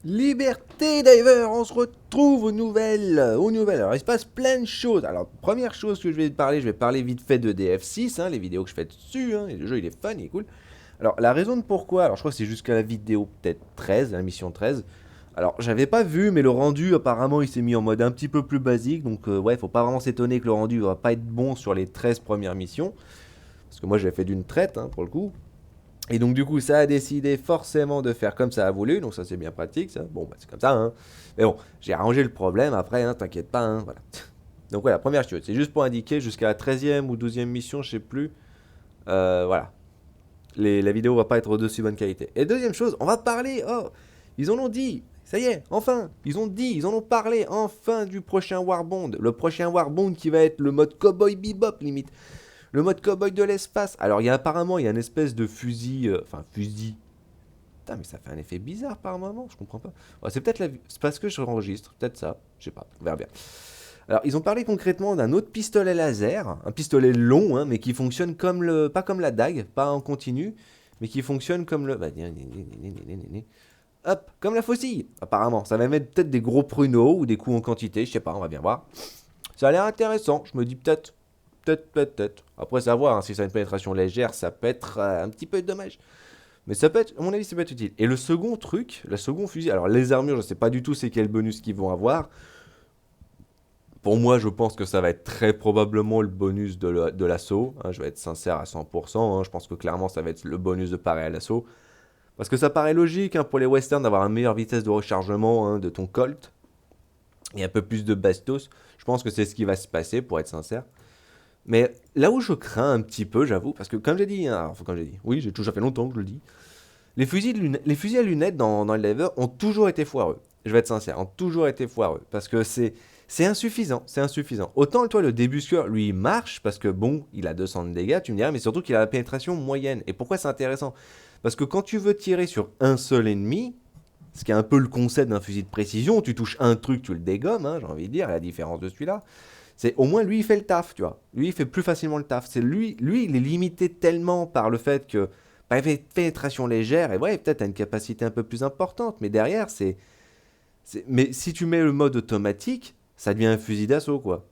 Liberté Diver, on se retrouve aux nouvelles. Alors il se passe plein de choses. Alors première chose que je vais parler vite fait de DF6, les vidéos que je fais dessus, et le jeu il est fun, il est cool. Alors la raison de pourquoi, alors je crois que c'est jusqu'à la vidéo peut-être 13, la mission 13. Alors j'avais pas vu, mais le rendu apparemment il s'est mis en mode un petit peu plus basique, donc ouais, faut pas vraiment s'étonner que le rendu va pas être bon sur les 13 premières missions. Parce que moi j'avais fait d'une traite, pour le coup. Et donc du coup, ça a décidé forcément de faire comme ça a voulu, donc ça c'est bien pratique, ça. Bon, bah c'est comme ça. Mais bon, j'ai arrangé le problème après, t'inquiète pas, voilà. Donc voilà, première chose, c'est juste pour indiquer jusqu'à la 13e ou 12e mission, je sais plus. Voilà, la vidéo va pas être au-dessus bonne qualité. Et deuxième chose, on va parler, ils en ont dit, ça y est, enfin, ils en ont parlé, enfin du prochain Warbond. Le prochain Warbond qui va être le mode Cowboy Bebop limite. Le mode cowboy de l'espace. Alors, apparemment, il y a une espèce de fusil. Enfin, fusil. Putain, mais ça fait un effet bizarre par moment, je comprends pas. Ouais, c'est peut-être c'est parce que je enregistre, peut-être ça, je sais pas, on verra bien. Alors, ils ont parlé concrètement d'un autre pistolet laser, un pistolet long, mais qui fonctionne comme le. Pas comme la dague, pas en continu, mais qui fonctionne comme le. Hop, comme la faucille, apparemment. Ça va mettre peut-être des gros pruneaux ou des coups en quantité, je sais pas, on va bien voir. Ça a l'air intéressant, je me dis peut-être. Peut-être. Après, savoir, si ça a une pénétration légère, ça peut être un petit peu dommage. Mais ça peut être, à mon avis, ça peut être utile. Et le second truc, le second fusil, alors les armures, je sais pas du tout c'est quel bonus qu'ils vont avoir. Pour moi, je pense que ça va être très probablement le bonus de l'assaut. Je vais être sincère à 100%. Je pense que clairement, ça va être le bonus de parer à l'assaut. Parce que ça paraît logique pour les westerns d'avoir une meilleure vitesse de rechargement de ton Colt. Et un peu plus de bastos. Je pense que c'est ce qui va se passer, pour être sincère. Mais là où je crains un petit peu, j'avoue, parce que comme j'ai dit, comme j'ai dit, oui, j'ai toujours fait longtemps que je le dis, les fusils à lunettes dans le lever ont toujours été foireux. Je vais être sincère, ont toujours été foireux. Parce que c'est insuffisant, c'est insuffisant. Autant, toi, le débusqueur, lui, il marche, parce que bon, il a 200 de dégâts, tu me dirais, mais surtout qu'il a la pénétration moyenne. Et pourquoi c'est intéressant? Parce que quand tu veux tirer sur un seul ennemi, ce qui est un peu le concept d'un fusil de précision, tu touches un truc, tu le dégommes, j'ai envie de dire, à la différence de celui-là. C'est au moins lui il fait le taf, tu vois. Lui il fait plus facilement le taf. C'est lui il est limité tellement par le fait que bah, il fait pénétration légère et ouais peut-être a une capacité un peu plus importante, mais derrière mais si tu mets le mode automatique, ça devient un fusil d'assaut quoi.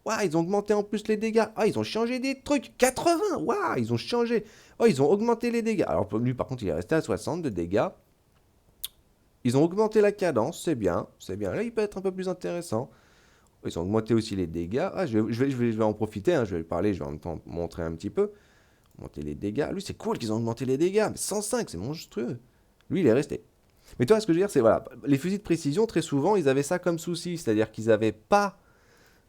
Waouh, ils ont augmenté en plus les dégâts. Ah, ils ont changé des trucs. 80. Waouh, ils ont changé. Oh, ils ont augmenté les dégâts. Alors lui par contre il est resté à 60 de dégâts. Ils ont augmenté la cadence, c'est bien, c'est bien. Là il peut être un peu plus intéressant. Ils ont augmenté aussi les dégâts. Ah, je vais en profiter, je vais parler, je vais en même temps montrer un petit peu. Augmenter les dégâts. Lui, c'est cool qu'ils ont augmenté les dégâts. Mais 105, c'est monstrueux. Lui, il est resté. Mais toi, ce que je veux dire, c'est voilà, les fusils de précision, très souvent, ils avaient ça comme souci. C'est-à-dire qu'ils n'avaient pas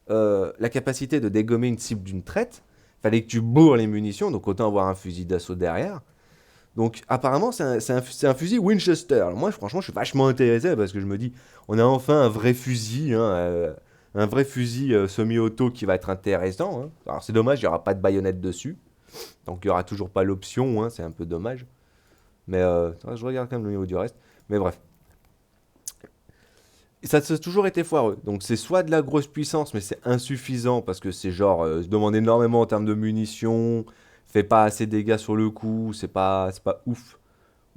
la capacité de dégommer une cible d'une traite. Il fallait que tu bourres les munitions, donc autant avoir un fusil d'assaut derrière. Donc apparemment, c'est un fusil Winchester. Alors, moi, franchement, je suis vachement intéressé parce que je me dis, on a enfin un vrai fusil, un vrai fusil semi-auto qui va être intéressant. Alors c'est dommage, il n'y aura pas de baïonnette dessus. Donc il n'y aura toujours pas l'option, c'est un peu dommage. Mais je regarde quand même le niveau du reste. Mais bref. Ça a toujours été foireux. Donc c'est soit de la grosse puissance, mais c'est insuffisant parce que c'est genre, se demande énormément en termes de munitions, fait pas assez de dégâts sur le coup, c'est pas ouf.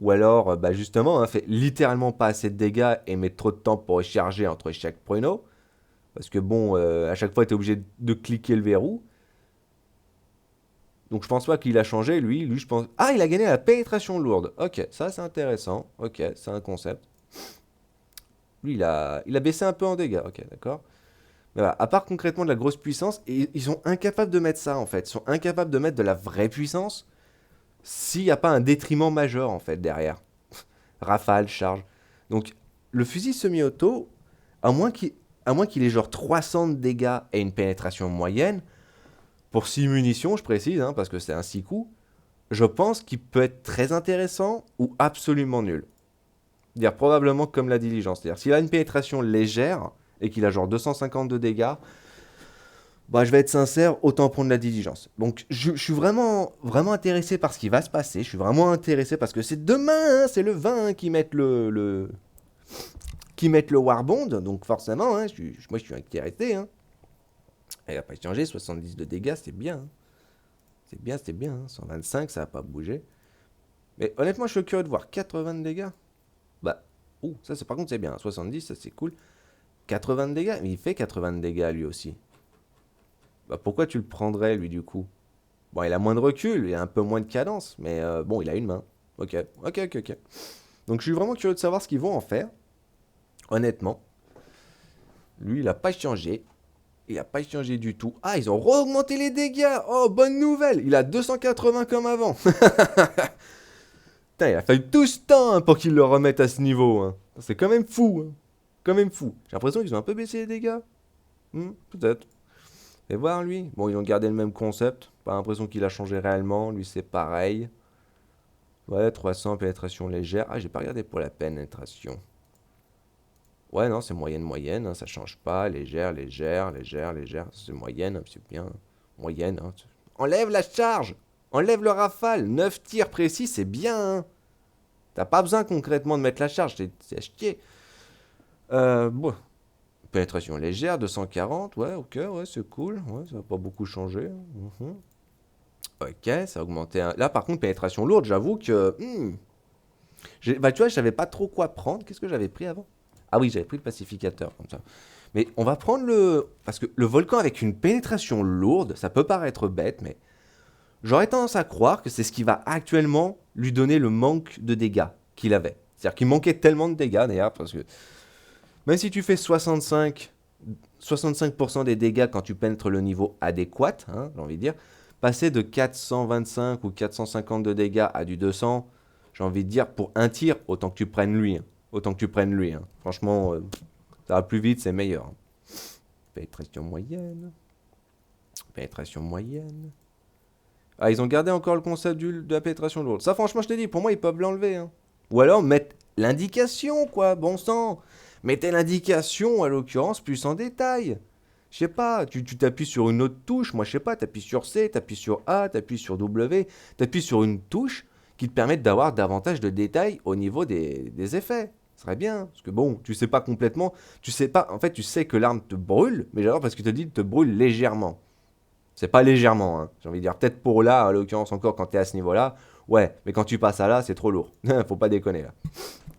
Ou alors, bah justement, fait littéralement pas assez de dégâts et met trop de temps pour recharger entre chaque pruneau. Parce que bon, à chaque fois, tu es obligé de cliquer le verrou. Donc je pense pas qu'il a changé, lui, je pense. Ah, il a gagné la pénétration lourde. Ok, ça c'est intéressant. Ok, c'est un concept. Lui, il a baissé un peu en dégâts. Ok, d'accord. Mais voilà, à part concrètement de la grosse puissance, et ils sont incapables de mettre ça en fait. Ils sont incapables de mettre de la vraie puissance s'il n'y a pas un détriment majeur en fait derrière. Rafale, charge. Donc le fusil semi-auto, à moins qu'il ait genre 300 de dégâts et une pénétration moyenne, pour 6 munitions, je précise, parce que c'est un 6 coups, je pense qu'il peut être très intéressant ou absolument nul. Dire probablement comme la diligence. C'est-à-dire s'il a une pénétration légère et qu'il a genre 250 de dégâts, bah, je vais être sincère, autant prendre la diligence. Donc je suis vraiment, vraiment intéressé par ce qui va se passer. Je suis vraiment intéressé parce que c'est demain, c'est le 20 qui mettent qui mettent le Warbond. Donc forcément, moi je suis intéressé. Elle n'a pas changé, 70 de dégâts, c'est bien. C'est bien, c'est bien. 125, ça n'a pas bougé. Mais honnêtement, je suis curieux de voir 80 de dégâts. Bah, Ouh, ça c'est par contre c'est bien. 70, ça c'est cool. 80 de dégâts, mais il fait 80 de dégâts lui aussi. Bah pourquoi tu le prendrais lui du coup? Bon, il a moins de recul, il a un peu moins de cadence, mais bon, il a une main. Ok, ok, ok, ok. Donc je suis vraiment curieux de savoir ce qu'ils vont en faire. Honnêtement. Lui, il a pas changé. Il a pas changé du tout. Ah, ils ont re-augmenté les dégâts. Oh, bonne nouvelle. Il a 280 comme avant. Putain, il a fallu tout ce temps hein, pour qu'ils le remettent à ce niveau. Hein. C'est quand même fou. Hein. Quand même fou. J'ai l'impression qu'ils ont un peu baissé les dégâts. Peut-être. Et voir lui. Bon, ils ont gardé le même concept. Pas l'impression qu'il a changé réellement. Lui, c'est pareil. Ouais, 300 pénétration légère. Ah, j'ai pas regardé pour la pénétration. Ouais, non, c'est moyenne, moyenne, hein, ça change pas. Légère, légère, légère, légère. C'est moyenne, hein, c'est bien. Moyenne. Hein. Enlève la charge. Enlève le rafale. 9 tirs précis, c'est bien. Hein. T'as pas besoin concrètement de mettre la charge, c'est à chier. Bon. Pénétration légère, 240. Ouais, ok, ouais, c'est cool. Ouais, ça va pas beaucoup changer. Ok, ça a augmenté. Là, par contre, pénétration lourde, j'avoue que. Bah, tu vois, je savais pas trop quoi prendre. Qu'est-ce que j'avais pris avant? Ah oui, j'avais pris le pacificateur, comme ça. Mais on va prendre le... Parce que le volcan avec une pénétration lourde, ça peut paraître bête, mais... J'aurais tendance à croire que c'est ce qui va actuellement lui donner le manque de dégâts qu'il avait. C'est-à-dire qu'il manquait tellement de dégâts, d'ailleurs, parce que... Même si tu fais 65% des dégâts quand tu pénètres le niveau adéquat, hein, j'ai envie de dire, passer de 425 ou 450 de dégâts à du 200, j'ai envie de dire, pour un tir, autant que tu prennes lui. Hein. Autant que tu prennes lui. Hein. Franchement, ça va plus vite, c'est meilleur. Hein. Pénétration moyenne. Pénétration moyenne. Ah, ils ont gardé encore le concept de la pénétration lourde. Ça, franchement, je t'ai dit, pour moi, ils peuvent l'enlever. Hein. Ou alors mettre l'indication, quoi, bon sang. Mettez l'indication, à l'occurrence, plus en détail. Je sais pas, tu t'appuies sur une autre touche. Moi, je sais pas, t'appuies sur C, t'appuies sur A, t'appuies sur W. T'appuies sur une touche qui te permettent d'avoir davantage de détails au niveau des effets. Ce serait bien, parce que bon, tu sais pas complètement, tu sais pas, en fait, tu sais que l'arme te brûle, mais j'adore parce que tu te dit te brûle légèrement. C'est pas légèrement, hein. J'ai envie de dire, peut-être pour là, en l'occurrence encore quand t'es à ce niveau-là, ouais, mais quand tu passes à là, c'est trop lourd. Faut pas déconner là.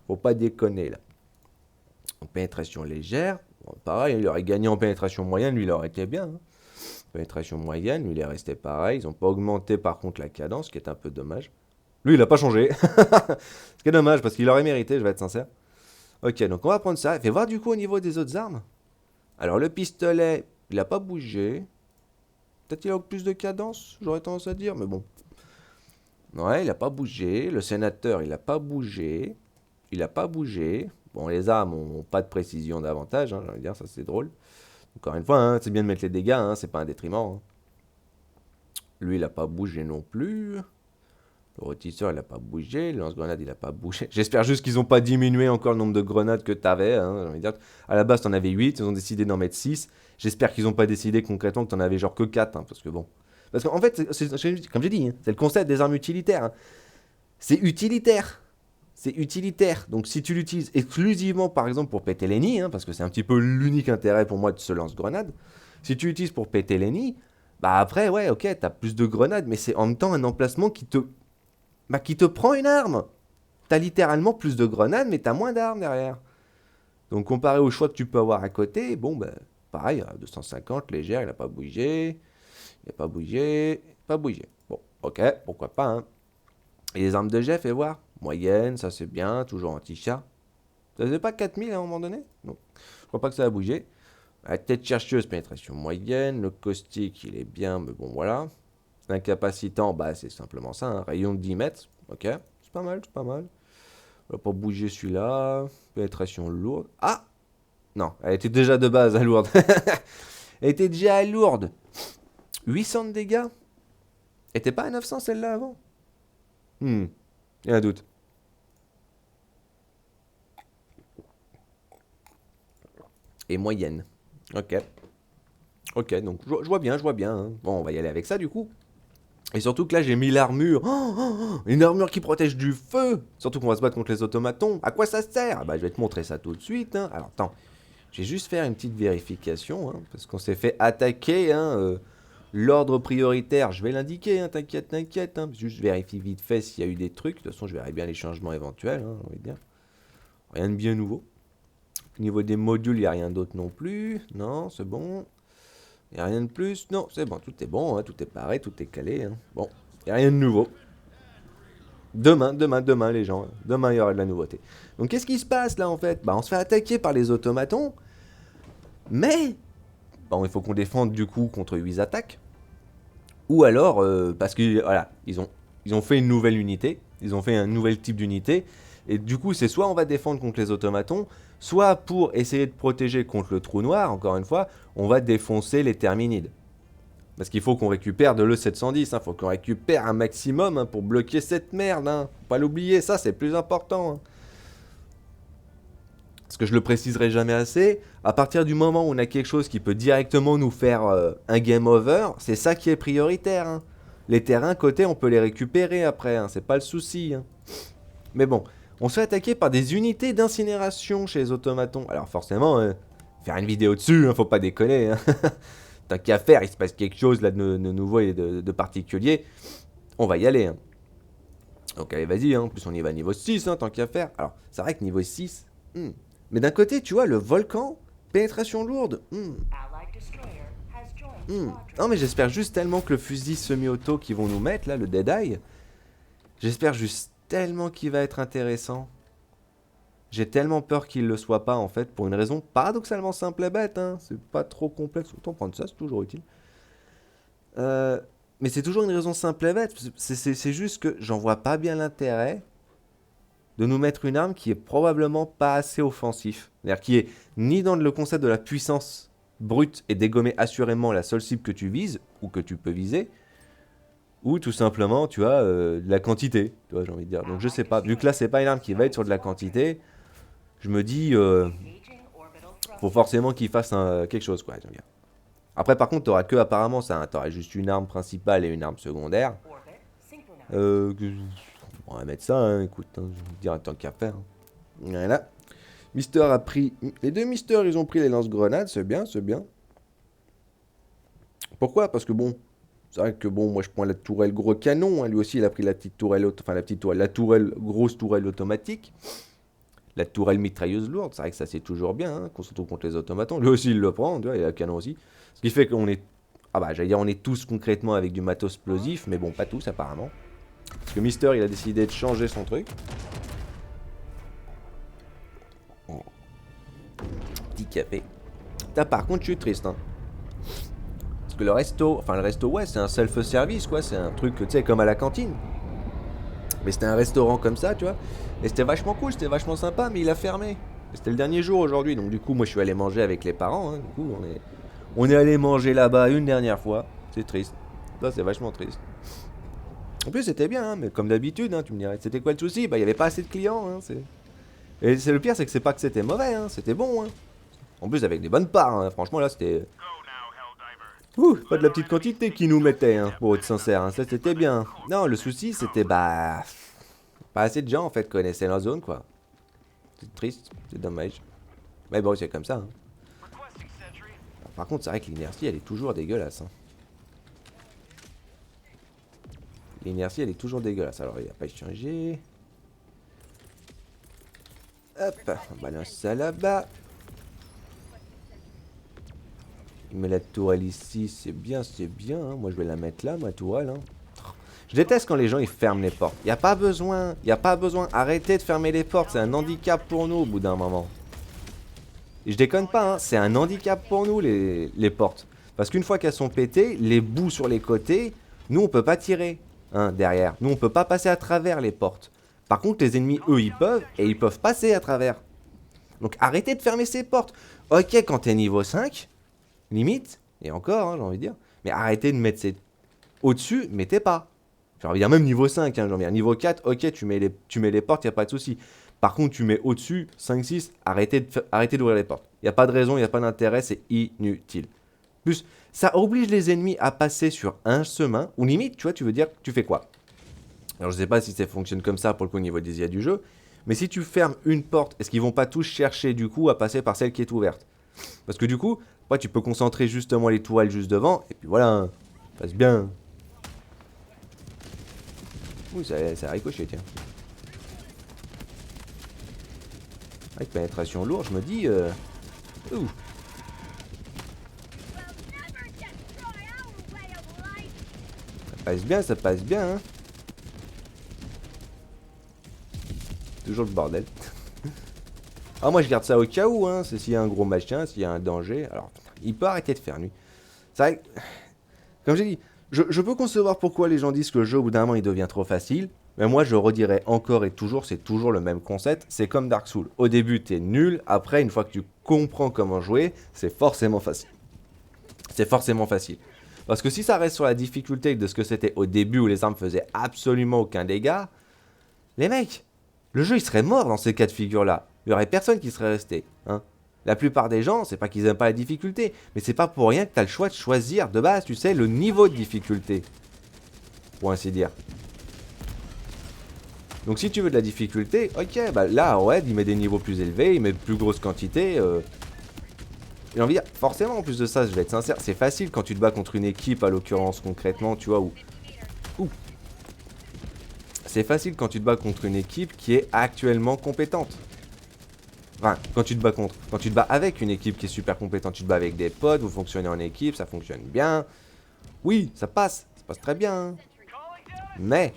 Faut pas déconner là. En pénétration légère, bon, pareil, il aurait gagné en pénétration moyenne, lui il aurait été bien. Hein. Pénétration moyenne, lui il est resté pareil, ils ont pas augmenté par contre la cadence, ce qui est un peu dommage. Lui, il a pas changé. Ce qui est dommage, parce qu'il aurait mérité, je vais être sincère. Ok, donc on va prendre ça. Fais voir du coup au niveau des autres armes. Alors le pistolet, il a pas bougé. Peut-être qu'il a plus de cadence, j'aurais tendance à dire, mais bon. Ouais, il a pas bougé. Le sénateur, il a pas bougé. Il a pas bougé. Bon, les armes ont pas de précision davantage, hein, j'ai envie de dire, ça c'est drôle. Encore une fois, hein, c'est bien de mettre les dégâts, hein, c'est pas un détriment. Hein. Lui, il a pas bougé non plus. Le rôtisseur, il n'a pas bougé. Le lance-grenade, il n'a pas bougé. J'espère juste qu'ils n'ont pas diminué encore le nombre de grenades que tu avais. Hein. À la base, tu en avais 8. Ils ont décidé d'en mettre 6. J'espère qu'ils n'ont pas décidé concrètement que tu en avais genre que 4. Hein, parce que bon. Parce qu'en fait, comme j'ai dit, hein, c'est le concept des armes utilitaires. Hein. C'est utilitaire. C'est utilitaire. Donc si tu l'utilises exclusivement, par exemple, pour péter les nids, hein, parce que c'est un petit peu l'unique intérêt pour moi de ce lance-grenade. Si tu l'utilises pour péter les nids, bah après, ouais, ok, tu as plus de grenades, mais c'est en même temps un emplacement qui te prend une arme. T'as littéralement plus de grenades, mais t'as moins d'armes derrière. Donc comparé au choix que tu peux avoir à côté, bon ben pareil, 250, légère, il a pas bougé. Il a pas bougé. Pas bougé. Bon, ok, pourquoi pas, hein. Et les armes de jet, fais voir. Moyenne, ça c'est bien, toujours anti-chat. Ça faisait pas 4000 à un moment donné? Non. Je crois pas que ça a bougé. La tête chercheuse, pénétration moyenne. Le caustique, il est bien, mais bon voilà. L'incapacitant, bah c'est simplement ça, un rayon de 10 mètres. Ok, c'est pas mal, c'est pas mal. On va pas bouger celui-là. Pénétration lourde. Ah non, elle était déjà de base à lourde. Elle était déjà à lourde. 800 de dégâts. Elle était pas à 900 celle-là avant? Il y a un doute. Et moyenne. Ok. Ok, donc je vois bien, je vois bien. Hein. Bon, on va y aller avec ça du coup. Et surtout que là, j'ai mis l'armure. Une armure qui protège du feu. Surtout qu'on va se battre contre les automatons. À quoi ça sert? Ah bah, je vais te montrer ça tout de suite. Hein. Alors, attends. Je vais juste faire une petite vérification. Hein, parce qu'on s'est fait attaquer. Hein, l'ordre prioritaire, je vais l'indiquer. Hein, t'inquiète, t'inquiète. Hein, juste vérifie vite fait s'il y a eu des trucs. De toute façon, je verrai bien les changements éventuels. Hein, on va dire. Rien de bien nouveau. Au niveau des modules, il n'y a rien d'autre non plus. Non, c'est bon. Il n'y a rien de plus. Non, c'est bon, tout est bon, hein, tout est pareil, tout est calé. Hein. Bon, il n'y a rien de nouveau. Demain, les gens. Demain, il y aura de la nouveauté. Donc, qu'est-ce qui se passe là en fait? Bah, on se fait attaquer par les automatons. Mais, bon, il faut qu'on défende du coup contre 8 attaques. Ou alors, parce que voilà, ils ont fait une nouvelle unité. Ils ont fait un nouvel type d'unité. Et du coup, c'est soit on va défendre contre les automatons, soit pour essayer de protéger contre le trou noir, encore une fois, on va défoncer les terminides. Parce qu'il faut qu'on récupère de l'E710, il faut qu'on récupère un maximum hein, pour bloquer cette merde. Hein. Faut pas l'oublier, ça c'est plus important. Hein. Parce que je le préciserai jamais assez, à partir du moment où on a quelque chose qui peut directement nous faire un game over, c'est ça qui est prioritaire. Hein. Les terrains côté, on peut les récupérer après, hein, c'est pas le souci. Hein. Mais bon, on se fait attaquer par des unités d'incinération chez les automatons. Alors forcément, faire une vidéo dessus, hein, faut pas déconner. Hein. Tant qu'à faire, il se passe quelque chose là de nouveau et de particulier, on va y aller. Hein. Donc allez, vas-y, hein. En plus on y va niveau 6, hein, tant qu'à faire. Alors, c'est vrai que niveau 6, mais d'un côté, tu vois, le volcan, pénétration lourde. Non, mais j'espère juste tellement que le fusil semi-auto qu'ils vont nous mettre, là, le Deadeye, j'espère juste tellement qu'il va être intéressant. J'ai tellement peur qu'il le soit pas, en fait, pour une raison paradoxalement simple et bête. Hein. C'est pas trop complexe. Autant prendre ça, c'est toujours utile. Mais c'est toujours une raison simple et bête. C'est juste que j'en vois pas bien l'intérêt de nous mettre une arme qui est probablement pas assez offensif. C'est-à-dire qui est ni dans le concept de la puissance brute et dégommer assurément la seule cible que tu vises, ou que tu peux viser, ou tout simplement, tu vois, de la quantité, tu vois, j'ai envie de dire. Donc je sais pas, vu que là c'est pas une arme qui va être sur de la quantité, je me dis, faut forcément qu'il fasse quelque chose, quoi, j'ai envie de dire. Après par contre, t'auras que apparemment ça, hein, t'auras juste une arme principale et une arme secondaire. On va mettre ça, hein, écoute, hein, je vais dire tant qu'à faire. Hein. Voilà. Mister a pris. Les deux Mister, ils ont pris les lance-grenades, c'est bien, c'est bien. Pourquoi? Parce que bon, c'est vrai que bon, moi je prends la tourelle gros canon, hein, lui aussi il a pris la petite tourelle, enfin la petite tourelle, la tourelle, grosse tourelle automatique. La tourelle mitrailleuse lourde, c'est vrai que ça c'est toujours bien, hein, surtout contre les automatons. Lui aussi il le prend, tu vois, il a le canon aussi. Ce qui fait qu'on est. Ah bah, j'allais dire, on est tous concrètement avec du matos explosif, mais bon, pas tous apparemment. Parce que Mister il a décidé de changer son truc. Petit café. Là, par contre, je suis triste. Hein. Parce que le resto, ouais, c'est un self-service, quoi. C'est un truc, tu sais, comme à la cantine. Mais c'était un restaurant comme ça, tu vois. Et c'était vachement cool, c'était vachement sympa, mais il a fermé. Et c'était le dernier jour aujourd'hui, donc du coup, moi, je suis allé manger avec les parents. Hein. Du coup, on est allé manger là-bas une dernière fois. C'est triste. Ça, c'est vachement triste. En plus, c'était bien, hein, mais comme d'habitude, hein, tu me dirais, c'était quoi le souci? Bah, il n'y avait pas assez de clients. Hein, Et le pire, c'est que c'est pas que c'était mauvais, hein, c'était bon. Hein. En plus, avec des bonnes parts, hein. Franchement, là, c'était. Ouh, pas de la petite quantité qu'ils nous mettaient, hein, pour être sincère, hein. Ça c'était bien. Non, le souci, c'était, bah. Pas assez de gens, en fait, connaissaient la zone, quoi. C'est triste, c'est dommage. Mais bon, c'est comme ça, hein. Par contre, c'est vrai que l'inertie, elle est toujours dégueulasse, hein. L'inertie, elle est toujours dégueulasse. Alors, il n'y a pas changé. Hop, on balance ça là-bas. Il met la tourelle ici, c'est bien, hein. Moi, je vais la mettre là, ma tourelle, hein. Je déteste quand les gens, ils ferment les portes. Y a pas besoin, Arrêtez de fermer les portes, c'est un handicap pour nous, au bout d'un moment. Et je déconne pas, hein. C'est un handicap pour nous, les portes. Parce qu'une fois qu'elles sont pétées, les bouts sur les côtés, nous, on peut pas tirer, hein, derrière. Nous, on peut pas passer à travers les portes. Par contre, les ennemis, eux, ils peuvent, et ils peuvent passer à travers. Donc, arrêtez de fermer ces portes. Ok, quand t'es niveau 5... limite, et encore, hein, j'ai envie de dire, mais arrêtez de mettre au-dessus, mettez pas. J'ai envie de dire même niveau 5, hein, j'ai envie de dire niveau 4, ok, tu mets les portes, y a pas de souci. Par contre, tu mets au-dessus, 5, 6, arrêtez d'ouvrir les portes. Y a pas de raison, y a pas d'intérêt, c'est inutile. Plus, ça oblige les ennemis à passer sur un chemin, ou limite, tu vois, tu veux dire, tu fais quoi? Alors je sais pas si ça fonctionne comme ça pour le coup au niveau des IA du jeu, mais si tu fermes une porte, est-ce qu'ils vont pas tous chercher du coup à passer par celle qui est ouverte? Parce que du coup, ouais, tu peux concentrer justement les tourelles juste devant, et puis voilà, hein, passe bien. Oui, ça a ricoché, tiens. Avec pénétration lourde, je me dis... Ouh. Ça passe bien, hein. Toujours le bordel. Ah, moi je garde ça au cas où, hein. C'est s'il y a un gros machin, s'il y a un danger. Alors, il peut arrêter de faire nuit. C'est vrai que, comme j'ai dit, je peux concevoir pourquoi les gens disent que le jeu, au bout d'un moment, il devient trop facile. Mais moi, je redirais encore et toujours, c'est toujours le même concept. C'est comme Dark Souls. Au début, t'es nul. Après, une fois que tu comprends comment jouer, c'est forcément facile. C'est forcément facile. Parce que si ça reste sur la difficulté de ce que c'était au début où les armes faisaient absolument aucun dégât, les mecs, le jeu il serait mort dans ces cas de figure-là. Il n'y aurait personne qui serait resté. Hein. La plupart des gens, c'est pas qu'ils aiment pas la difficulté, mais c'est pas pour rien que tu as le choix de choisir de base, tu sais, le niveau de difficulté. Pour ainsi dire. Donc si tu veux de la difficulté, ok, bah là, ouais, il met des niveaux plus élevés, il met de plus grosses quantités. J'ai envie de dire, forcément, en plus de ça, je vais être sincère, c'est facile quand tu te bats contre une équipe, à l'occurrence, concrètement, tu vois, où... C'est facile quand tu te bats contre une équipe qui est actuellement compétente. Enfin, quand tu te bats contre, quand tu te bats avec une équipe qui est super compétente, tu te bats avec des potes, vous fonctionnez en équipe, ça fonctionne bien. Oui, ça passe très bien. Hein. Mais,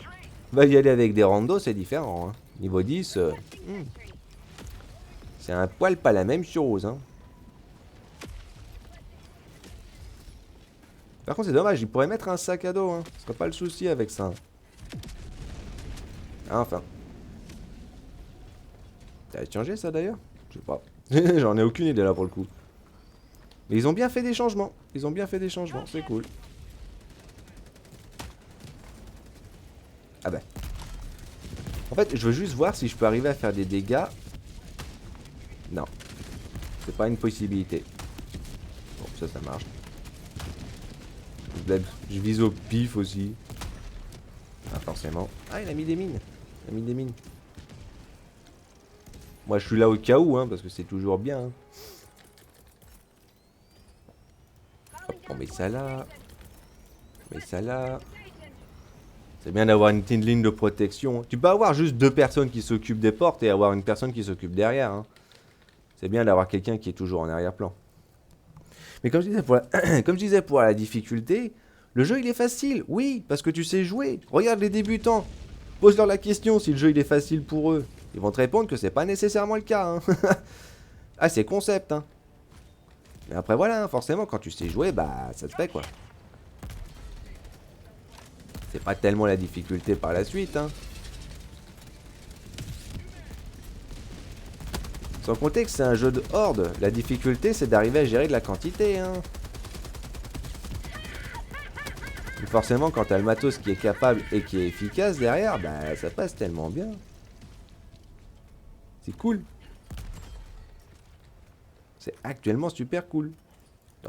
va y aller avec des randos, c'est différent. Hein. Niveau 10, c'est un poil pas la même chose. Hein. Par contre, c'est dommage, il pourrait mettre un sac à dos. Hein. Ce serait pas le souci avec ça. Ah, enfin. Ça va changer ça d'ailleurs? Je sais pas. J'en ai aucune idée là pour le coup. Mais ils ont bien fait des changements. C'est cool. Ah bah. En fait, je veux juste voir si je peux arriver à faire des dégâts. Non. C'est pas une possibilité. Bon, ça marche. Je vise au pif aussi. Ah, forcément. Ah, il a mis des mines. Moi, je suis là au cas où, hein, parce que c'est toujours bien. Hein. Hop, on met ça là. C'est bien d'avoir une petite ligne de protection. Tu peux avoir juste deux personnes qui s'occupent des portes et avoir une personne qui s'occupe derrière. Hein. C'est bien d'avoir quelqu'un qui est toujours en arrière-plan. Mais comme je disais pour la difficulté, le jeu il est facile. Oui, parce que tu sais jouer. Regarde les débutants. Pose-leur la question si le jeu il est facile pour eux. Ils vont te répondre que c'est pas nécessairement le cas. Hein. Ah, c'est concept. Hein. Mais après voilà, forcément quand tu sais jouer, bah ça te fait quoi. C'est pas tellement la difficulté par la suite. Hein. Sans compter que c'est un jeu de horde. La difficulté c'est d'arriver à gérer de la quantité. Hein. Et forcément quand t'as le matos qui est capable et qui est efficace derrière, bah ça passe tellement bien. C'est cool. C'est actuellement super cool.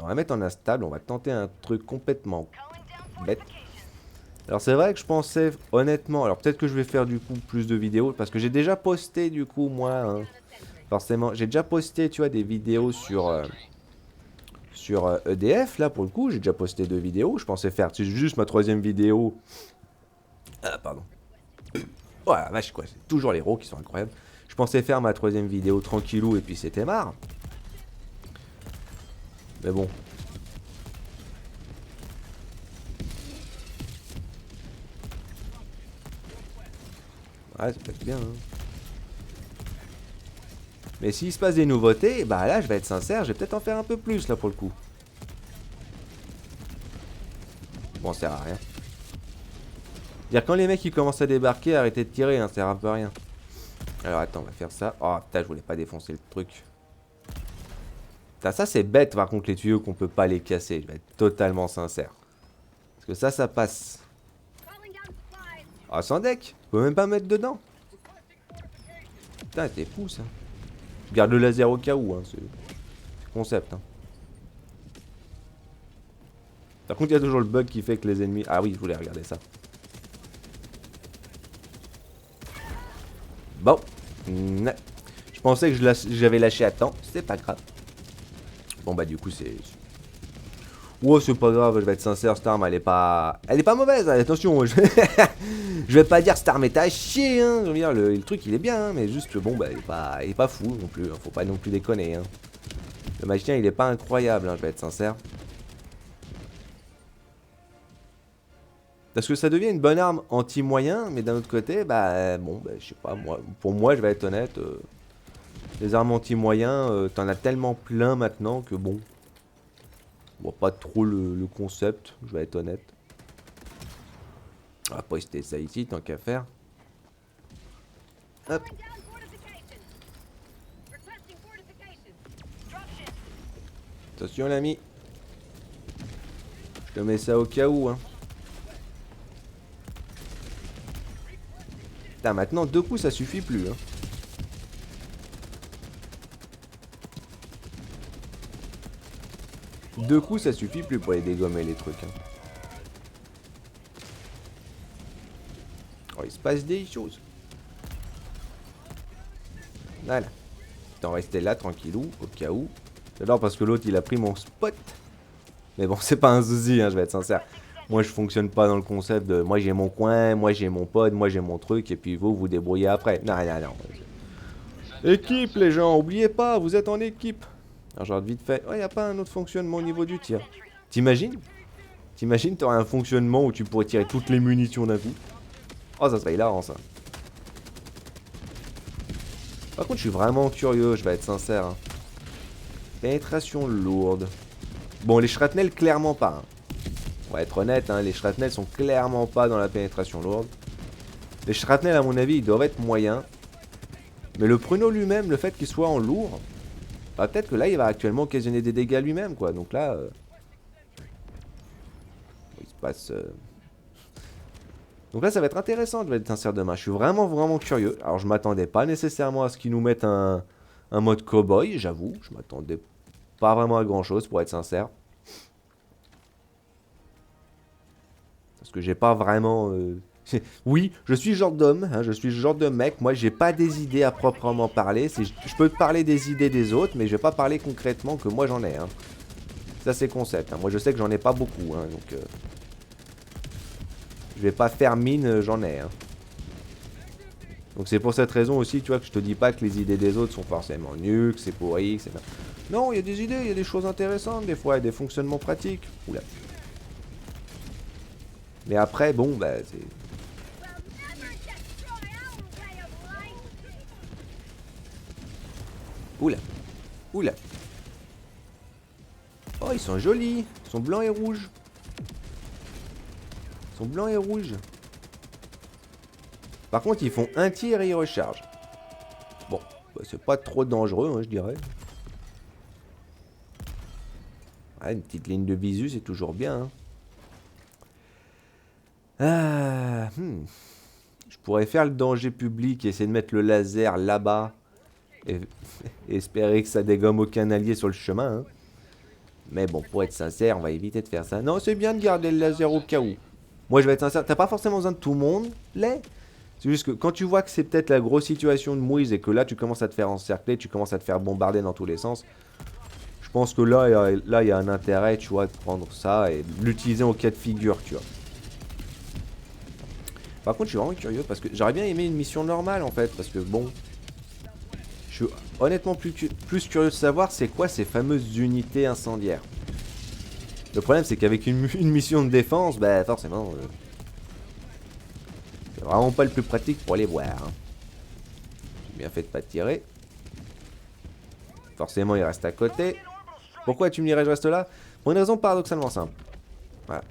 On va mettre en instable, on va tenter un truc complètement bête. Alors c'est vrai que je pensais honnêtement, alors peut-être que je vais faire du coup plus de vidéos, parce que j'ai déjà posté du coup moi, hein, forcément, j'ai déjà posté tu vois des vidéos sur EDF, là pour le coup, j'ai déjà posté 2 vidéos, je pensais faire juste ma 3e vidéo. Ah pardon. Oh la vache quoi, c'est toujours les héros qui sont incroyables. Je pensais faire ma 3e vidéo tranquillou et puis c'était marre. Mais bon. Ouais, ça peut être bien. Hein. Mais s'il se passe des nouveautés, bah là, je vais être sincère, je vais peut-être en faire un peu plus là pour le coup. Bon, ça sert à rien. Dire quand les mecs ils commencent à débarquer, arrêtez de tirer, hein, ça sert un peu à rien. Alors attends, on va faire ça. Oh putain, je voulais pas défoncer le truc. Putain, ça c'est bête par contre les tuyaux qu'on peut pas les casser, je vais être totalement sincère. Parce que ça passe. Ah, sans deck, je peux même pas mettre dedans. Putain, t'es fou ça. Je garde le laser au cas où, hein, c'est concept. Hein. Par contre, il y a toujours le bug qui fait que les ennemis... Ah oui, je voulais regarder ça. Bon. Je pensais que j'avais lâché à temps. C'est pas grave. Bon, bah du coup, c'est... Ouais, c'est pas grave, je vais être sincère, cette arme, elle est pas mauvaise, hein, attention, je vais pas dire cette arme est à chier, hein. Je veux dire, le truc, il est bien, hein, mais juste, bon, bah, il est pas fou non plus, hein, faut pas non plus déconner, hein. Le magicien, il est pas incroyable, hein, je vais être sincère. Parce que ça devient une bonne arme anti-moyen, mais d'un autre côté, bah, bon, bah, je sais pas, moi, pour moi, je vais être honnête, les armes anti-moyens, t'en as tellement plein maintenant que bon, je vois pas trop le concept, je vais être honnête. On va poster ça ici, tant qu'à faire. Hop. Attention l'ami. Je te mets ça au cas où, hein. Putain, maintenant 2 coups ça suffit plus, hein. Deux coups ça suffit plus pour les dégommer les trucs, hein. Oh, il se passe des choses. Voilà. T'en restais là tranquillou, au cas où. J'adore parce que l'autre il a pris mon spot. Mais bon, c'est pas un souci, hein, je vais être sincère. Moi je fonctionne pas dans le concept de moi j'ai mon coin, moi j'ai mon pod, moi j'ai mon truc, et puis vous vous débrouillez après. Non, non, non. Équipe les gens, oubliez pas, vous êtes en équipe. Alors genre vite fait, oh y a pas un autre fonctionnement au niveau du tir. T'imagines? T'imagines t'aurais un fonctionnement où tu pourrais tirer toutes les munitions d'un coup? Oh ça serait hilarant ça. Par contre je suis vraiment curieux, je vais être sincère, hein. Pénétration lourde. Bon les shrapnels clairement pas, hein. On va être honnête, hein, les shrapnels sont clairement pas dans la pénétration lourde. Les shrapnels, à mon avis, ils doivent être moyens. Mais le pruneau lui-même, le fait qu'il soit en lourd, bah, peut-être que là, il va actuellement occasionner des dégâts lui-même, quoi. Donc là, il se passe... Donc là, ça va être intéressant, je vais être sincère demain. Je suis vraiment, vraiment curieux. Alors, je m'attendais pas nécessairement à ce qu'ils nous mettent un mode cowboy, j'avoue. Je m'attendais pas vraiment à grand-chose, pour être sincère. Parce que j'ai pas vraiment... Oui, je suis le genre d'homme, hein, je suis le genre de mec. Moi, j'ai pas des idées à proprement parler. Je peux te parler des idées des autres, mais je vais pas parler concrètement que moi j'en ai. Hein. Ça, c'est concept. Hein. Moi, je sais que j'en ai pas beaucoup. Hein, donc, je vais pas faire mine, j'en ai. Hein. Donc, c'est pour cette raison aussi, tu vois, que je te dis pas que les idées des autres sont forcément nulles, que c'est pourri, que c'est... Non, il y a des idées, il y a des choses intéressantes, des fois, il y a des fonctionnements pratiques. Oula. Mais après, bon, bah, c'est... Oula. Oula. Oh, ils sont jolis. Ils sont blancs et rouges. Ils sont blancs et rouges. Par contre, ils font un tir et ils rechargent. Bon, bah, c'est pas trop dangereux, hein, je dirais. Ah, une petite ligne de visu, c'est toujours bien. Hein. Je pourrais faire le danger public et essayer de mettre le laser là-bas. Et espérer que ça dégomme aucun allié sur le chemin. Hein. Mais bon, pour être sincère, on va éviter de faire ça. Non, c'est bien de garder le laser au cas où. Moi, je vais être sincère, t'as pas forcément besoin de tout le monde, les. C'est juste que quand tu vois que c'est peut-être la grosse situation de Moïse et que là, tu commences à te faire encercler, tu commences à te faire bombarder dans tous les sens, je pense que là, il y a un intérêt, tu vois, de prendre ça et de l'utiliser en cas de figure, tu vois. Par contre, je suis vraiment curieux parce que j'aurais bien aimé une mission normale, en fait, parce que bon... Je suis honnêtement plus curieux de savoir c'est quoi ces fameuses unités incendiaires. Le problème c'est qu'avec une mission de défense, bah forcément, c'est vraiment pas le plus pratique pour aller voir. Hein. J'ai bien fait de pas tirer. Forcément il reste à côté. Pourquoi tu me dirais je reste là? Pour une raison paradoxalement simple. Voilà.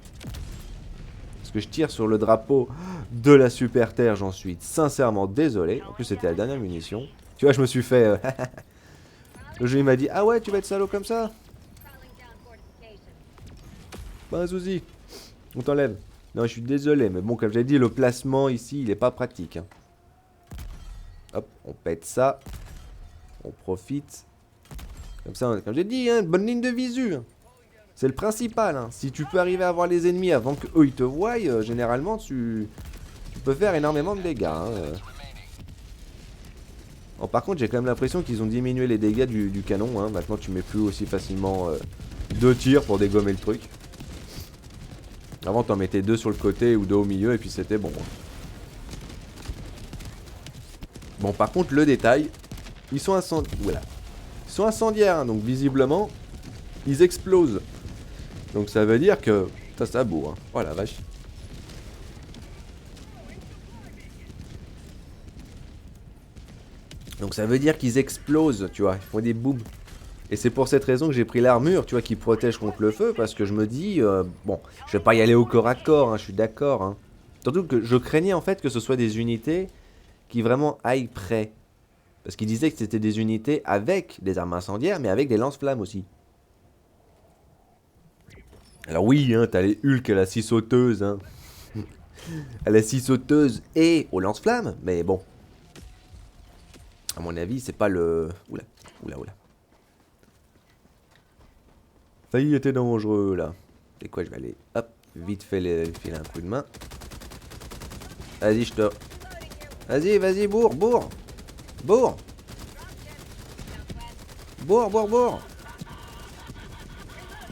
Parce que je tire sur le drapeau de la Super Terre, j'en suis sincèrement désolé. En plus c'était la dernière munition. Tu vois, je me suis fait... Le jeu il m'a dit, ah ouais, tu vas être salaud comme ça? Pas un souci. On t'enlève. Non, je suis désolé, mais bon, comme j'ai dit, le placement ici, il est pas pratique. Hein. Hop, on pète ça. On profite. Comme ça, comme j'ai dit, hein, bonne ligne de visu. Hein. C'est le principal. Hein. Si tu peux arriver à voir les ennemis avant qu'eux ils te voient, généralement, tu peux faire énormément de dégâts. Hein. Bon, par contre, j'ai quand même l'impression qu'ils ont diminué les dégâts du canon. Hein. Maintenant, tu mets plus aussi facilement 2 tirs pour dégommer le truc. Avant, t'en mettais 2 sur le côté ou 2 au milieu et puis c'était bon. Bon, par contre, le détail, ils sont voilà. Ils sont incendiaires, hein, donc visiblement, ils explosent. Donc ça veut dire que ça bourre. Hein. Oh la vache. Donc ça veut dire qu'ils explosent, tu vois, ils font des booms. Et c'est pour cette raison que j'ai pris l'armure, tu vois, qui protège contre le feu, parce que je me dis, bon, je vais pas y aller au corps à corps, hein, je suis d'accord. Hein. Surtout que je craignais en fait que ce soit des unités qui vraiment aillent près. Parce qu'ils disaient que c'était des unités avec des armes incendiaires, mais avec des lance-flammes aussi. Alors oui, hein, t'as les Hulk à la scie sauteuse, hein. À la scie sauteuse et au lance-flammes, mais bon. À mon avis, c'est pas le... Oula. Ça y était dangereux, là. C'est quoi, je vais aller, hop, vite fait filer un coup de main. Vas-y, je te... Vas-y, bourre.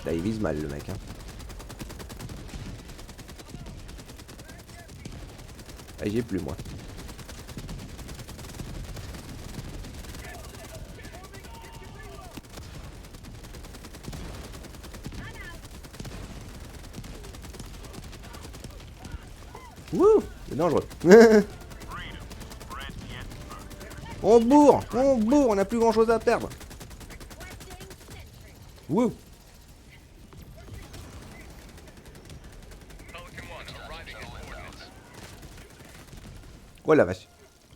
Là, il vise mal, le mec, hein. Ah, j'y ai plus, moi. Wouh, c'est dangereux. On bourre, on a plus grand chose à perdre. Wouh. Oh la vache.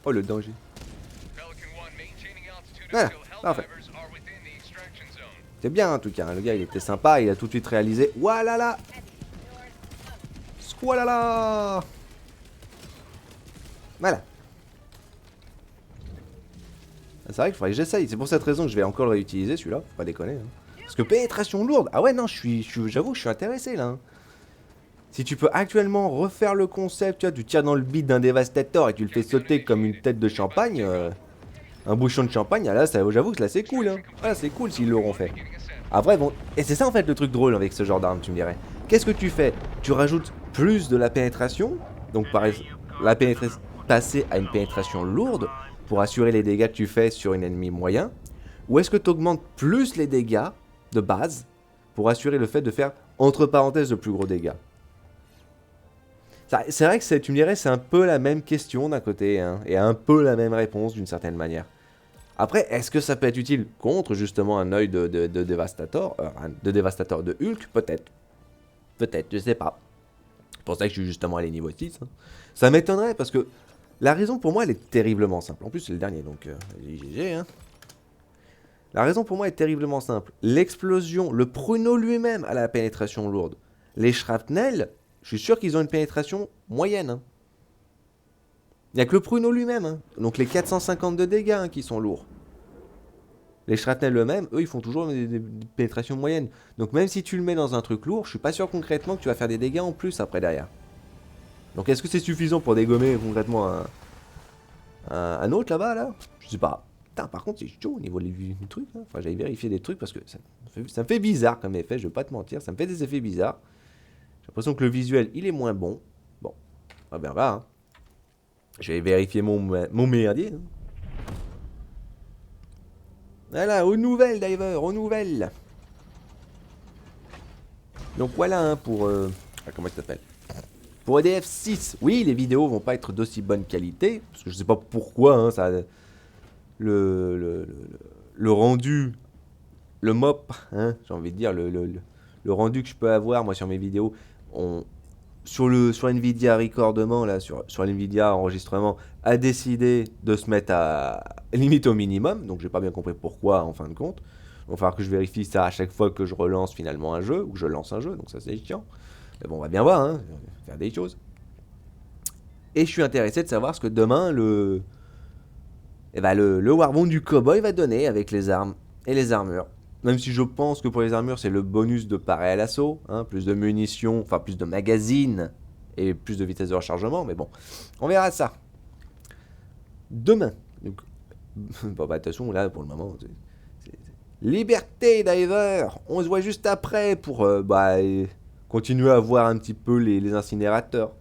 Oh le danger. Voilà, parfait. C'est bien en tout cas, hein. Le gars il était sympa, il a tout de suite réalisé. Oualala. Squalala. Voilà. C'est vrai qu'il faudrait que j'essaye, c'est pour cette raison que je vais encore le réutiliser celui-là, faut pas déconner. Hein. Parce que pénétration lourde, ah ouais non, j'avoue, je suis intéressé là. Hein. Si tu peux actuellement refaire le concept, tu vois, tu tires dans le bide d'un dévastateur et tu le fais sauter comme une tête de champagne, un bouchon de champagne, là, j'avoue que là c'est cool. Hein. Voilà, c'est cool s'ils l'auront fait. Après, bon, et c'est ça en fait le truc drôle avec ce genre d'arme, tu me dirais. Qu'est-ce que tu fais? Tu rajoutes plus de la pénétration, donc par exemple, passer à une pénétration lourde pour assurer les dégâts que tu fais sur un ennemi moyen, ou est-ce que tu augmentes plus les dégâts de base pour assurer le fait de faire entre parenthèses de plus gros dégâts? C'est vrai que tu me dirais c'est un peu la même question d'un côté, hein, et un peu la même réponse d'une certaine manière. Après, est-ce que ça peut être utile contre justement un œil de Dévastator, de Hulk? Peut-être. Peut-être, je sais pas. C'est pour ça que je suis justement allé niveau 6. Hein. Ça m'étonnerait parce que la raison pour moi elle est terriblement simple. En plus c'est le dernier donc GG. Hein. La raison pour moi est terriblement simple. L'explosion, le pruneau lui-même a la pénétration lourde. Les shrapnel, je suis sûr qu'ils ont une pénétration moyenne. Hein. Il n'y a que le pruneau lui-même. Hein. Donc les 450 de dégâts hein, qui sont lourds. Les shrapnel eux-mêmes, eux, ils font toujours des pénétrations moyennes. Donc même si tu le mets dans un truc lourd, je suis pas sûr concrètement que tu vas faire des dégâts en plus après derrière. Donc est-ce que c'est suffisant pour dégommer concrètement un autre là-bas là? Je sais pas. Putain, par contre c'est chaud au niveau du truc. Hein. Enfin j'allais vérifier des trucs parce que ça me fait bizarre comme effet, je vais pas te mentir. Ça me fait des effets bizarres. J'ai l'impression que le visuel il est moins bon. Bon, ah ben va. Hein. Je vais vérifier mon merdier. Hein. Voilà, aux nouvelles Diver, aux nouvelles. Donc voilà hein, pour... comment ça s'appelle? Pour EDF 6, oui, les vidéos vont pas être d'aussi bonne qualité, parce que je sais pas pourquoi, hein, ça... Le rendu, le mop, hein, j'ai envie de dire, le rendu que je peux avoir, moi, sur mes vidéos, sur Nvidia Recordement, là, sur Nvidia Enregistrement, a décidé de se mettre à limite au minimum, donc j'ai pas bien compris pourquoi, en fin de compte. Il va falloir que je vérifie ça à chaque fois que je relance finalement un jeu, ou que je lance un jeu, donc ça c'est chiant. Mais bon, on va bien voir, hein, faire des choses. Et je suis intéressé de savoir ce que demain le Warbond du cowboy va donner avec les armes et les armures. Même si je pense que pour les armures, c'est le bonus de parer à l'assaut, hein, plus de munitions, enfin plus de magazines et plus de vitesse de rechargement, mais bon, on verra ça. Demain. Donc, bon, bah, de toute façon, là, pour le moment, Liberté Diver. On se voit juste après pour continuer à voir un petit peu les incinérateurs.